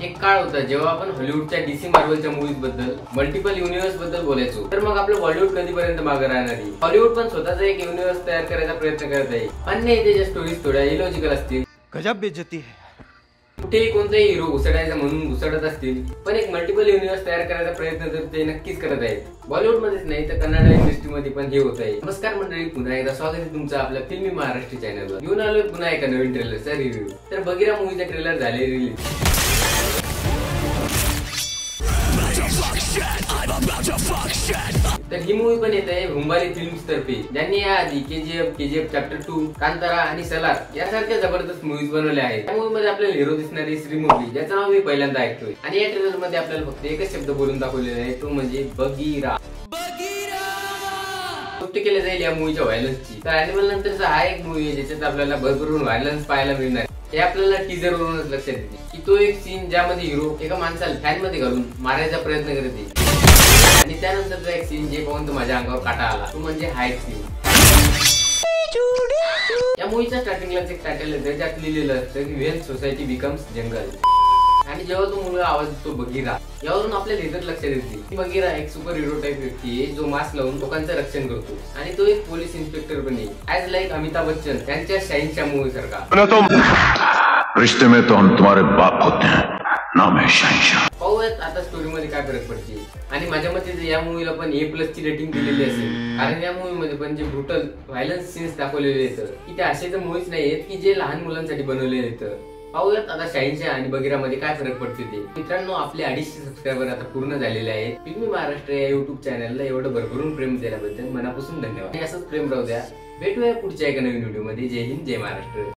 एक काळ होता जेव्हा आपण हॉलिवूडच्या डीसी मार्वलच्या मूवीज बद्दल मल्टिपल युनिव्हर्स बद्दल बोलायचो, तर मग आपलं बॉलिवूड कधीपर्यंत मागे राहणार आहे? हॉलिवूड पण स्वतःचा एक युनिव्हर्स तयार करायचा प्रयत्न करत आहे, पण नाही त्याच्या स्टोरीज थोड्या इलॉजिकल असतील, गजब बेइज्जती है. कुठेही कोणताही हिरो घुसडायचा म्हणून घुसडत असतील, पण एक मल्टिपल युनिव्हर्स तयार करायचा प्रयत्न तर ते नक्कीच करत आहेत. बॉलिवूड मध्येच नाही तर कन्नड इंडस्ट्रीमध्ये पण हे होत आहे. नमस्कार मंडळी, पुन्हा एकदा स्वागत आहे तुमचं आपल्या फिल्मी महाराष्ट्र चॅनलवर. घेऊन आलोय पुन्हा एका नवीन ट्रेलरचा रिव्ह्यू. तर बगीरा मूवीचा ट्रेलर झाले रिलीज. तर ही मूवी पण येत आहे हुंबाली फिल्म्स तर्फे, ज्यांनी याआधी केजीएफ चॅप्टर 2, कांतारा आणि सलार यासारख्या जबरदस्त मूवीज बनवल्या आहेत. या मूवी मध्ये आपल्याला हिरो दिसणारी श्रीमुरली, ज्याचं नाव मी पहिल्यांदा ऐकतोय, आणि या ट्रेलर मध्ये आपल्याला फक्त एकच शब्द बोलून दाखवलेला आहे, तो म्हणजे बगीरा. गोष्ट केली जाईल या मूवीच्या व्हायलन्सची. तर अॅनिमल नंतरचा हा एक मूवी आहे ज्याच्यात आपल्याला भरभरून व्हायलन्स पाहायला मिळणार. हे आपल्याला टीजर वरूनच लक्षात येते की तो एक सीन ज्यामध्ये हिरो एका माणसाला फॅन मध्ये घालून मारायचा प्रयत्न करते, आणि त्यानंतरचा एक सीन जे पाहून तो माझ्या अंगावर काटा आला, तो म्हणजे हा एक सीन. या मूवीच्या स्टार्टिंगलाच एक टायटल आहे ज्यात लिहिलेलं असतं की व्हेन सोसायटी बिकम्स जंगल, आणि जेव्हा तो मुलगा आवाज देतो बगीरा, यावरून आपल्याला इतर लक्षात येते की बगीरा एक सुपर हिरो टाइप व्यक्ती आहे जो मास्क लावून लोकांचं रक्षण करतो, आणि तो एक पोलीस इन्स्पेक्टर पण आहे, ऍज लाईक अमिताभ बच्चन यांच्या शाहीनच्या मूवी सारखा. रिश्ते में तो हम तुम्हारे बाप होते हैं, नाम है शहंशाह. पाहूयात आता स्टोरी मध्ये काय फरक पडते. आणि माझ्या मते या मूवीला पण A+ ची रेटिंग दिलेली असेल, कारण या मूवी मध्ये पण जे ब्रुटल व्हायलन्स सीन्स दाखवलेले आहेत की ते असे तर मूवीज नाही आहेत की जे लहान मुलांसाठी बनवलेले आहेत. पाहूयात आता शाहीनशाह आणि बगीरामध्ये काय फरक पडते ते. मित्रांनो, आपले 250 सबस्क्रायबर आता पूर्ण झालेले आहेत. फिल्मी महाराष्ट्र या युट्यूब चॅनलला एवढं भरभरून प्रेम दिल्याबद्दल मनापासून धन्यवाद. असंच प्रेम राहू द्या. भेटूया पुढच्या एका नवीन व्हिडिओ मध्ये. जय हिंद, जय महाराष्ट्र.